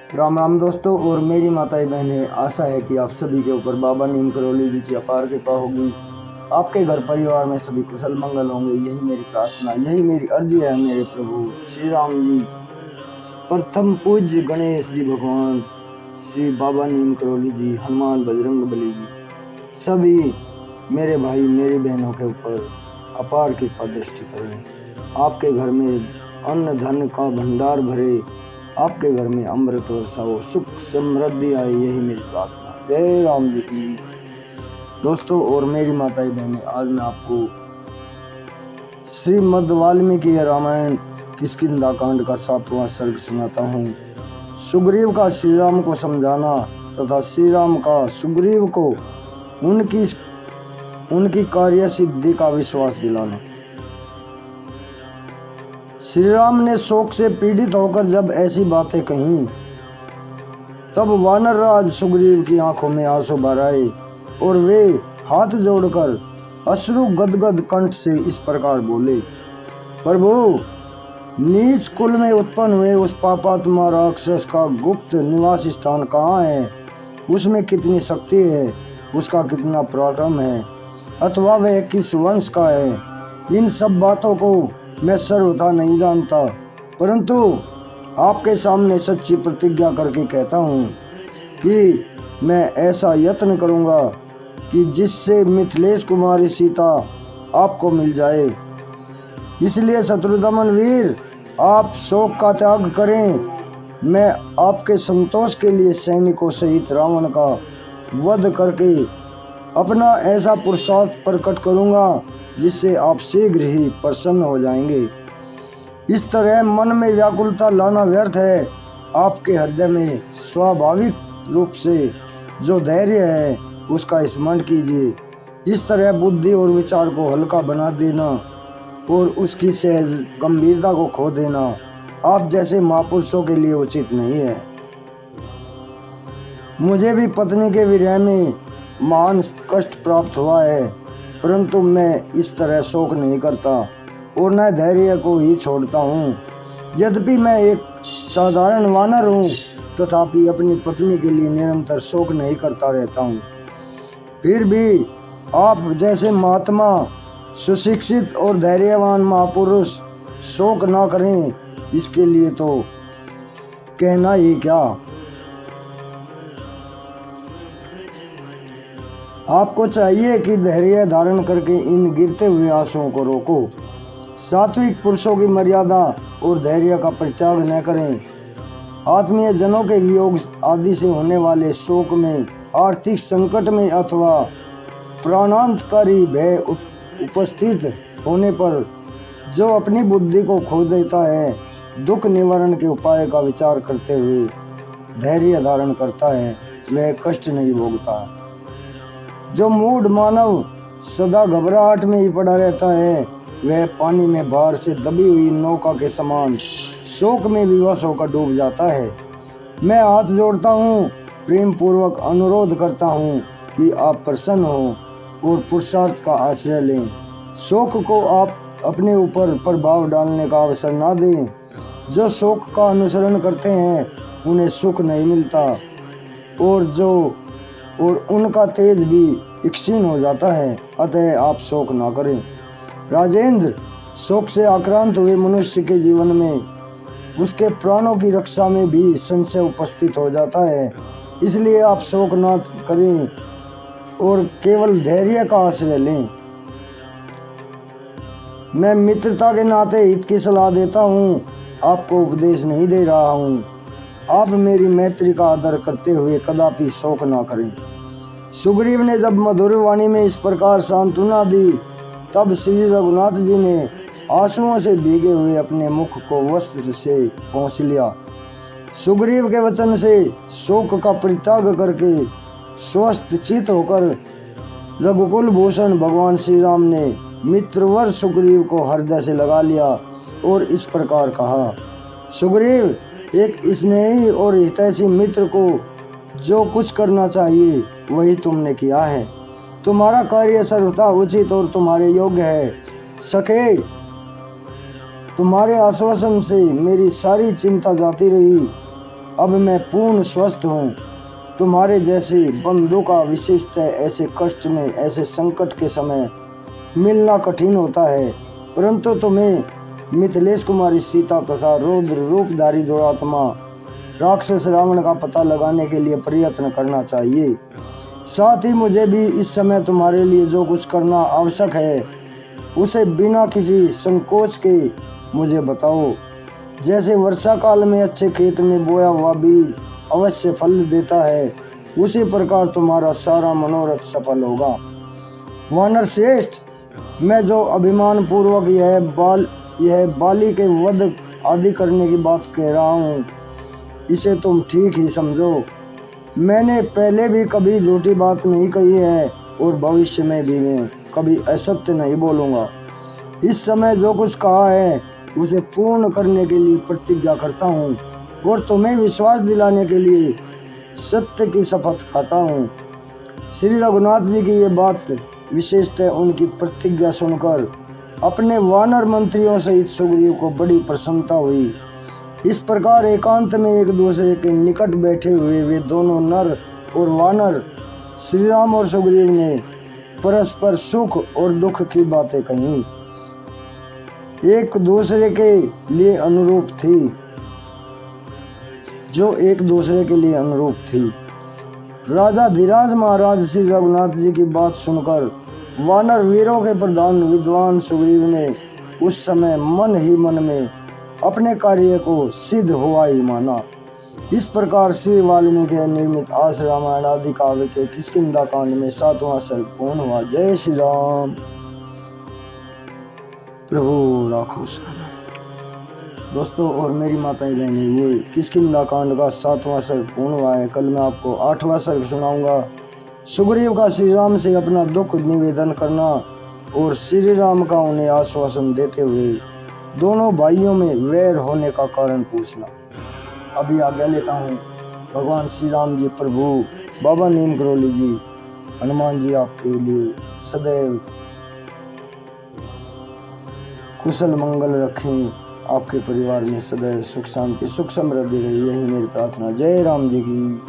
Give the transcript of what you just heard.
राम राम दोस्तों और मेरी माताएं बहनें, आशा है कि आप सभी के ऊपर बाबा नीम करोली जी की अपार कृपा होगी। आपके घर परिवार में सभी कुशल मंगल होंगे, यही मेरी प्रार्थना, यही मेरी अर्जी है मेरे प्रभु श्री राम जी। प्रथम पूज्य गणेश जी भगवान, श्री बाबा नीम करोली जी, हनुमान बजरंग बली जी, सभी मेरे भाई मेरी बहनों के ऊपर अपार कृपा दृष्टि करें। आपके घर में अन्न धन का भंडार भरे, आपके घर में अमृत वर्षा हो, सुख समृद्धि आए, यही मेरी प्रार्थना। जय राम जी की। दोस्तों और मेरी माताएं बहनें, आज मैं आपको श्रीमद् वाल्मीकि रामायण किष्किंधा कांड का 7वां सर्ग सुनाता हूँ। सुग्रीव का श्री राम को समझाना तथा श्री राम का सुग्रीव को उनकी कार्य सिद्धि का विश्वास दिलाना। श्री राम ने शोक से पीड़ित होकर जब ऐसी बातें कहीं, तब वानर राज सुग्रीव की आंखों में आंसू भर आए और वे हाथ जोड़कर अश्रु गदगद कंठ से इस प्रकार बोले, प्रभु, नीच कुल में उत्पन्न हुए उस पापात्मा राक्षस का गुप्त निवास स्थान कहाँ है? उसमें कितनी शक्ति है? उसका कितना पराक्रम है? अथवा वह किस वंश का है? इन सब बातों को मैं सर्वथा नहीं जानता, परंतु आपके सामने सच्ची प्रतिज्ञा करके कहता हूँ कि मैं ऐसा यत्न करूँगा कि जिससे मिथिलेश कुमारी सीता आपको मिल जाए। इसलिए शत्रुदमन वीर, आप शोक का त्याग करें। मैं आपके संतोष के लिए सैनिकों सहित रावण का वध करके अपना ऐसा पुरुषार्थ प्रकट करूंगा जिससे आप शीघ्र ही प्रसन्न हो जाएंगे। इस तरह मन में व्याकुलता लाना व्यर्थ है। आपके हृदय में स्वाभाविक रूप से जो धैर्य है उसका स्मरण कीजिए। इस तरह बुद्धि और विचार को हल्का बना देना और उसकी सहज गंभीरता को खो देना आप जैसे महापुरुषों के लिए उचित नहीं है। मुझे भी पत्नी के विरह में महान कष्ट प्राप्त हुआ है, परंतु मैं इस तरह शोक नहीं करता और न धैर्य को ही छोड़ता हूँ। यद्यपि मैं एक साधारण वानर हूँ, तथापि अपनी पत्नी के लिए निरंतर शोक नहीं करता रहता हूँ। फिर भी आप जैसे महात्मा, सुशिक्षित और धैर्यवान महापुरुष शोक ना करें, इसके लिए तो कहना ही क्या। आपको चाहिए कि धैर्य धारण करके इन गिरते हुए आंसुओं को रोको। सात्विक पुरुषों की मर्यादा और धैर्य का परित्याग न करें। आत्मीय जनों के वियोग आदि से होने वाले शोक में, आर्थिक संकट में अथवा प्राणांतकारी भय उपस्थित होने पर जो अपनी बुद्धि को खो देता है, दुख निवारण के उपाय का विचार करते हुए धैर्य धारण करता है, वह कष्ट नहीं भोगता। जो मूढ़ मानव सदा घबराहट में ही पड़ा रहता है, वह पानी में भार से दबी हुई नौका के समान शोक में विवश होकर डूब जाता है। मैं हाथ जोड़ता हूँ, प्रेम पूर्वक अनुरोध करता हूँ कि आप प्रसन्न हो और पुरुषार्थ का आश्रय लें। शोक को आप अपने ऊपर प्रभाव डालने का अवसर ना दें। जो शोक का अनुसरण करते हैं उन्हें सुख नहीं मिलता और उनका तेज भी क्षीण हो जाता है। अतः आप शोक ना करें। राजेंद्र, शोक से आक्रांत हुए मनुष्य के जीवन में उसके प्राणों की रक्षा में भी संशय उपस्थित हो जाता है। इसलिए आप शोक ना करें और केवल धैर्य का आश्रय लें। मैं मित्रता के नाते हित की सलाह देता हूँ, आपको उपदेश नहीं दे रहा हूँ। आप मेरी मैत्री का आदर करते हुए कदापि शोक ना करें। सुग्रीव ने जब मधुर वाणी में इस प्रकार सांत्वना दी, तब श्री रघुनाथ जी ने आंसुओं से भीगे हुए अपने मुख को वस्त्र से पोंछ लिया। सुग्रीव के वचन से शोक का परित्याग करके स्वस्थ चित होकर रघुकुल भूषण भगवान श्री राम ने मित्रवर सुग्रीव को हृदय से लगा लिया और इस प्रकार कहा, सुग्रीव, एक स्नेही और हितैषी मित्र को जो कुछ करना चाहिए वही तुमने किया है। तुम्हारा कार्य सर्वथा उचित और तुम्हारे योग्य है। सखे, तुम्हारे आश्वासन से मेरी सारी चिंता जाती रही। अब मैं पूर्ण स्वस्थ हूँ। तुम्हारे जैसे बंधु का विशेषतः ऐसे कष्ट में, ऐसे संकट के समय मिलना कठिन होता है, परंतु तुम्हें मिथिलेश कुमारी सीता तथा रौद्र रूपधारी दुरात्मा राक्षस रावण का पता लगाने के लिए प्रयत्न करना चाहिए। साथ ही मुझे भी इस समय तुम्हारे लिए जो कुछ करना आवश्यक है उसे बिना किसी संकोच के मुझे बताओ। जैसे वर्षा काल में अच्छे खेत में बोया हुआ बीज अवश्य फल देता है, उसी प्रकार तुम्हारा सारा मनोरथ सफल होगा। वानर श्रेष्ठ, मैं जो अभिमान पूर्वक यह बाली के वध आदि करने की बात कह रहा हूँ, इसे तुम ठीक ही समझो। मैंने पहले भी कभी झूठी बात नहीं कही है और भविष्य में भी मैं कभी असत्य नहीं बोलूँगा। इस समय जो कुछ कहा है उसे पूर्ण करने के लिए प्रतिज्ञा करता हूँ और तुम्हें विश्वास दिलाने के लिए सत्य की शपथ खाता हूँ। श्री रघुनाथ जी की ये बात विशेषतः उनकी प्रतिज्ञा सुनकर अपने वानर मंत्रियों सहित सुग्रीव को बड़ी प्रसन्नता हुई। इस प्रकार एकांत में एक दूसरे के निकट बैठे हुए वे दोनों नर और वानर श्री राम और सुग्रीव ने परस्पर सुख और दुख की बातें कही, एक दूसरे के लिए अनुरूप थी, जो एक दूसरे के लिए अनुरूप थी। राजा धीराज महाराज श्री रघुनाथ जी की बात सुनकर वानर वीरों के प्रधान विद्वान सुग्रीव ने उस समय मन ही मन में अपने कार्य को सिद्ध हुआ ही माना। इस प्रकार श्री वाल्मीकि निर्मित आस रामायण आदि काव्य के किष्किंधा कांड में 7वां सर्ग पूर्ण हुआ। जय श्री राम। प्रभु राखो दोस्तों और मेरी माताएं बहनें, ये किष्किंधा कांड का 7वां सर्ग पूर्ण हुआ है। कल मैं आपको 8वां सर्ग सुनाऊंगा। सुग्रीव का श्री राम से अपना दुख निवेदन करना और श्री राम का उन्हें आश्वासन देते हुए दोनों भाइयों में वैर होने का कारण पूछना। अभी आज्ञा लेता हूँ। भगवान श्री राम जी, प्रभु बाबा नीम करोली जी, हनुमान जी आपके लिए सदैव कुशल मंगल रखें, आपके परिवार में सदैव सुख शांति सुख समृद्धि रही, यही मेरी प्रार्थना। जय राम जी की।